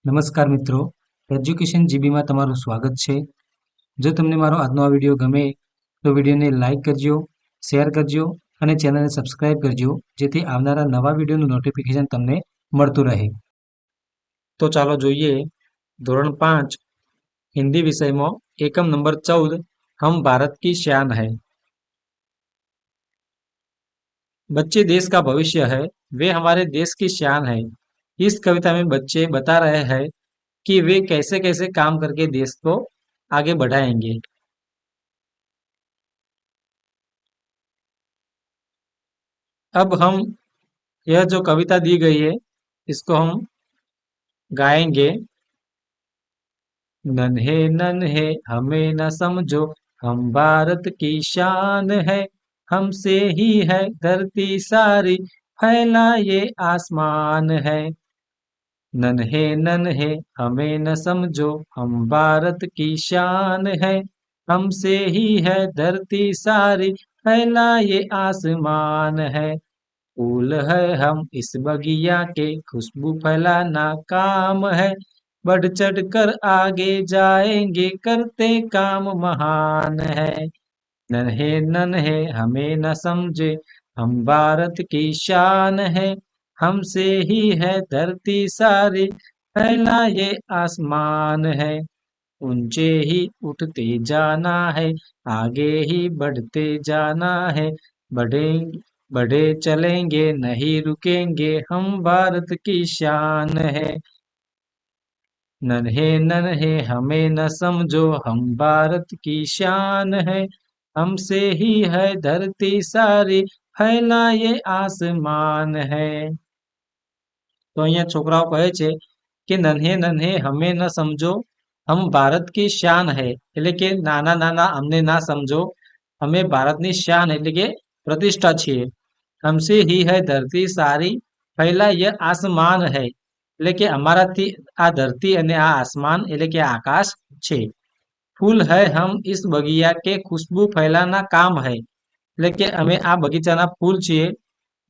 નમસ્કાર મિત્રો, એજ્યુકેશન જીબીમાં તમારું સ્વાગત છે. જો તમને મારો આજનો આ વિડીયો ગમે તો વિડીયોને લાઇક કરજો, શેર કરજો અને ચેનલને સબસ્ક્રાઇબ કરજો, જેથી આવનારા નવા વિડીયોનું નોટિફિકેશન તમને મળતું રહે. તો ચાલો જોઈએ ધોરણ 5 हिंदी विषयમાં એકમ નંબર 14 हम भारत की शान है. बच्चे देश का भविष्य है, वे हमारे देश की शान है. इस कविता में बच्चे बता रहे हैं कि वे कैसे कैसे काम करके देश को आगे बढ़ाएंगे. अब हम यह जो कविता दी गई है इसको हम गाएंगे. नन्हे नन्हे हमें न समझो, हम भारत की शान है. हमसे ही है धरती सारी, फैला ये आसमान है. नन्हे नन्हे हमें न समझो, हम भारत की शान है. हमसे ही है धरती सारी, फैला ये आसमान है. फूल है हम इस बगिया के, खुशबू फैलाना काम है. बढ़ चढ़ कर आगे जाएंगे, करते काम महान है. नन्हे नन्हे हमें न समझे, हम भारत की शान है. हमसे ही है धरती सारी, फैला ये आसमान है. ऊंचे ही उठते जाना है, आगे ही बढ़ते जाना है. बढ़ेंगे बढ़े चलेंगे, नहीं रुकेंगे, हम भारत की शान है. नन्हे नन्हे हमें न समझो, हम भारत की शान है. हमसे ही है धरती सारी, फैला ये आसमान है. તો અહીંયા છોકરાઓ કહે છે કે નન્હે નન્હે હમે ન સમજો, હમ ભારત કી શાન હૈ. એટલે કે નાના નાના અમને ના સમજો, અમે ભારતની શાન એટલે કે પ્રતિષ્ઠા છીએ. हमसे ही है धरती सारी, फैला ये आसमान है. એટલે કે અમારાથી આ ધરતી અને આ આસમાન એટલે કે આકાશ છે. ફૂલ હૈ હમ ઇસ બગિયા કે, ખુશ્બુ ફેલાના કામ હૈ. એટલે કે અમે આ બગીચાના ફૂલ છીએ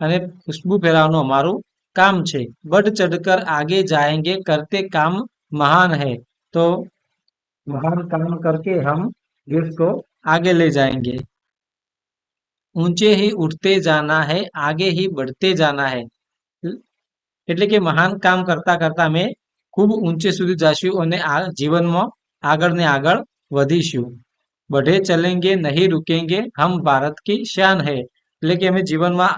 અને ખુશ્બુ ફેલાવવાનું અમારું काम છે. बढ़ चढ़कर आगे जाएंगे, करते काम महान है. तो महान काम करके हम देश को आगे ले जाएंगे. ऊंचे ही उठते जाना है, आगे ही बढ़ते जाना है. એટલે કે મહાન કામ કરતા કરતા અમે ખૂબ ઊંચે સુધી જઈશું અને આ જીવનમાં આગળ ને આગળ વધીશું. बढ़े चलेंगे नहीं रुकेंगे, हम भारत की शान है. એટલે કે અમે જીવનમાં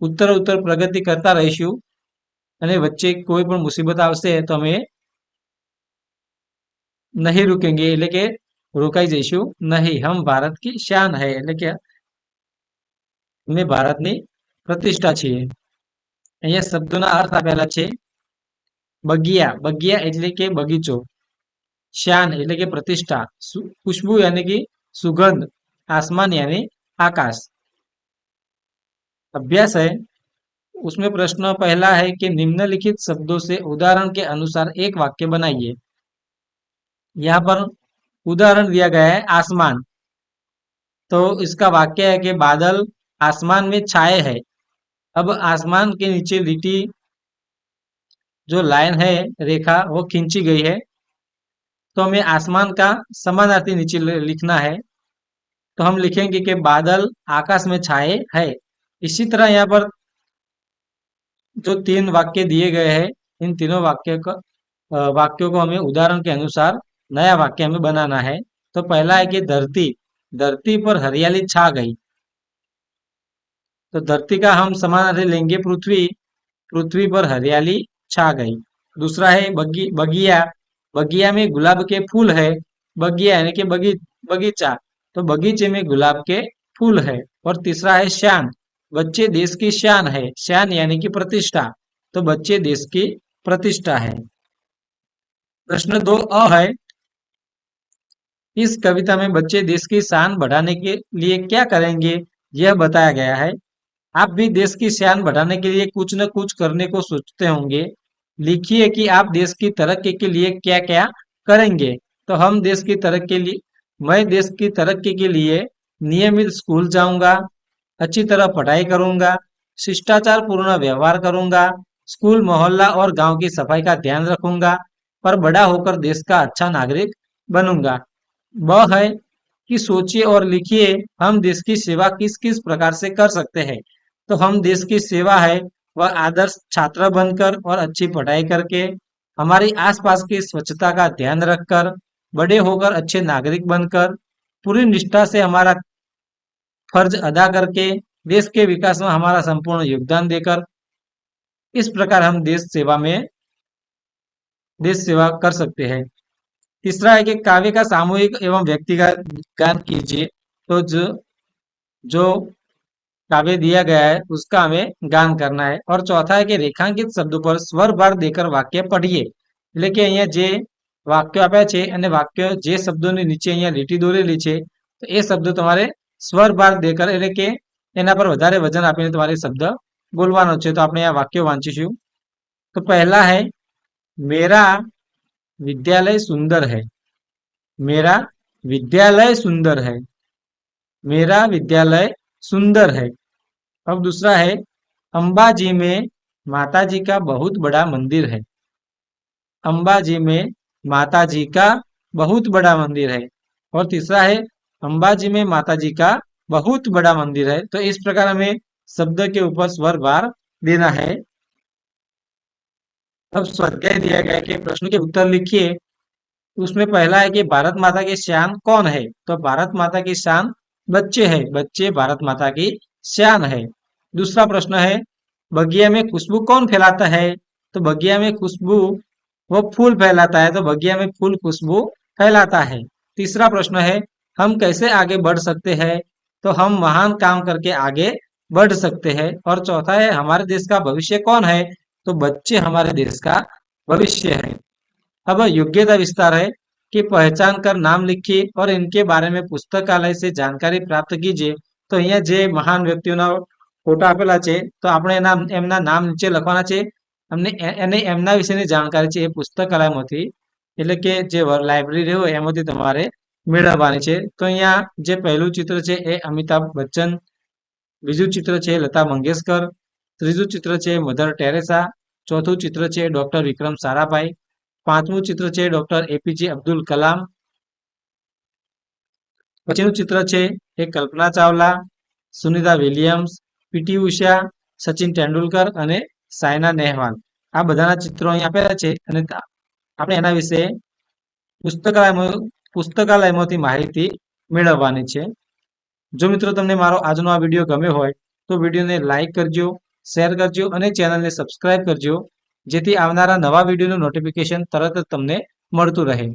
ઉત્તર ઉત્તર પ્રગતિ કરતા રહીશું અને વચ્ચે કોઈ પણ મુસીબત આવશે તો અમે નહીં રૂકેંગે એટલે કે રોકાઈ જઈશું નહીં. હમ ભારત કી શાન હૈ એટલે કે અમે ભારતની પ્રતિષ્ઠા છીએ. અહીંયા શબ્દોના અર્થ આપેલા છે. બગિયા, બગિયા એટલે કે બગીચો. शान એટલે કે प्रतिष्ठा. खुशबू यानी कि सुगंध. आसमान यानी आकाश. अभ्यास है, उसमें प्रश्न पहला है कि निम्नलिखित शब्दों से उदाहरण के अनुसार एक वाक्य बनाइए. यहाँ पर उदाहरण दिया गया है आसमान, तो इसका वाक्य है कि बादल आसमान में छाए है. अब आसमान के नीचे लिटी जो लाइन है, रेखा, वो खींची गई है, तो हमें आसमान का समानार्थी नीचे लिखना है. तो हम लिखेंगे कि बादल आकाश में छाए है. इसी तरह यहाँ पर जो 3 वाक्य दिए गए हैं, इन तीनों वाक्यों को हमें उदाहरण के अनुसार नया वाक्य हमें बनाना है. तो पहला है कि धरती, धरती पर हरियाली छा गई. तो धरती का हम समानार्थी लेंगे पृथ्वी, पृथ्वी पर हरियाली छा गई. दूसरा है बगिया, बगिया में गुलाब के फूल है. बगिया यानी कि बगीचा, तो बगीचे में गुलाब के फूल है. और तीसरा है शान, बच्चे देश की शान है. शान यानी कि प्रतिष्ठा, तो बच्चे देश की प्रतिष्ठा है. प्रश्न 2 अ है, इस कविता में बच्चे देश की शान बढ़ाने के लिए क्या करेंगे, यह बताया गया है. आप भी देश की शान बढ़ाने के लिए कुछ न कुछ करने को सोचते होंगे. लिखिए कि आप देश की तरक्की के लिए क्या क्या करेंगे. तो हम देश की तरक्की के लिए, मैं देश की तरक्की के लिए नियमित स्कूल जाऊंगा, अच्छी तरह पढ़ाई करूंगा, शिष्टाचार पूर्ण व्यवहार करूंगा, स्कूल, मोहल्ला और गांव की सफाई का ध्यान रखूंगा, पर बड़ा होकर देश का अच्छा नागरिक बनूंगा। ब है कि सोचिए और लिखिए हम देश की सेवा किस किस प्रकार से कर सकते हैं। तो हम देश की सेवा है वह आदर्श छात्र बनकर और अच्छी पढ़ाई करके, हमारी आसपास की स्वच्छता का ध्यान रखकर, बड़े होकर अच्छे नागरिक बनकर, पूरी निष्ठा से हमारा फर्ज अदा करके, देश के विकास में हमारा संपूर्ण योगदान देकर, इस प्रकार हम देश सेवा कर सकते हैं। तीसरा है कि काव्य का सामूहिक एवं व्यक्तिगत गान कीजिए। तो जो काव्य दिया गया है उसका हमें गान करना है। और चौथा है कि रेखांकित शब्दों पर स्वर बार देकर वाक्य पढ़िए। એટલે કે અહીંયા જે વાક્યો આપ્યા છે અને વાક્ય જે શબ્દોની નીચે અહીંયા લીટી દોરેલી છે તો એ શબ્દો તમારે સ્વર બાર દેकर એટલે કે એના પર વધારે વજન આપીને તમારે શબ્દ બોલવાનો છે। તો આપણે આ વાક્યો વાંચીશું। તો પહેલા है मेरा विद्यालय सुंदर है। मेरा विद्यालय सुंदर है। मेरा विद्यालय सुंदर है। अब दूसरा है अंबाजी में माताजी का बहुत बड़ा मंदिर है। अंबाजी में माताजी का बहुत बड़ा मंदिर है। और तीसरा है अंबाजी में माताजी का बहुत बड़ा मंदिर है। तो इस प्रकार हमें शब्द के ऊपर स्वर बार देना है। अब स्वाध्याय दिया गया कि प्रश्न के उत्तर लिखिए। उसमें पहला है कि भारत माता की शान कौन है। तो भारत माता की शान बच्चे है। बच्चे भारत माता की शान है। दूसरा प्रश्न है बगिया में खुशबू कौन फैलाता है। तो बगिया में खुशबू वो फूल फैलाता है। तो बगिया में फूल खुशबू फैलाता है। तीसरा प्रश्न है हम कैसे आगे बढ़ सकते हैं। तो हम महान काम करके आगे बढ़ सकते हैं। और चौथा है हमारे देश का भविष्य कौन है। तो बच्चे हमारे देश का भविष्य है। अब योग्यता विस्तार है कि पहचान कर नाम लिखिए और इनके बारे में पुस्तकालय से जानकारी प्राप्त कीजिए। तो અહીંયા જે મહાન વ્યક્તિઓના ફોટા આપેલા છે તો આપણે એમના નામ નીચે લખવાના છે અને એમના વિશેની જાણકારી છે એ પુસ્તકાલયમાંથી એટલે કે જે લાઇબ્રેરી હોય એમાંથી તમારે મેળવવાની છે। તો અહીંયા જે પહેલું ચિત્ર છે એ અમિતાભ બચ્ચન, બીજું ચિત્ર છે લતા મંગેશકર, ત્રીજું ચિત્ર છે મધર ટેરેસા, ચોથું ચિત્ર છે ડોક્ટર વિક્રમ સારાભાઈ, પાંચમું ચિત્ર છે ડોક્ટર એપીજે અબ્દુલ કલામ, પછીનું ચિત્ર છે એ કલ્પના ચાવલા, સુનિતા વિલિયમ્સ, પીટી ઉષા, સચિન તેંડુલકર અને સાયના નેહવાલ। આ બધાના ચિત્રો અહીં આપેલા છે અને આપણે એના વિશે પુસ્તકાલયમાંથી માહિતી મેળવવાની છે। જો મિત્રો તમને મારો આજનો આ વિડીયો ગમ્યો હોય તો વિડીયોને લાઈક કરજો, શેર કરજો અને ચેનલને સબસ્ક્રાઇબ કરજો, જેથી આવનારા નવા વિડીયોનું નોટિફિકેશન તરત જ તમને મળતું રહે।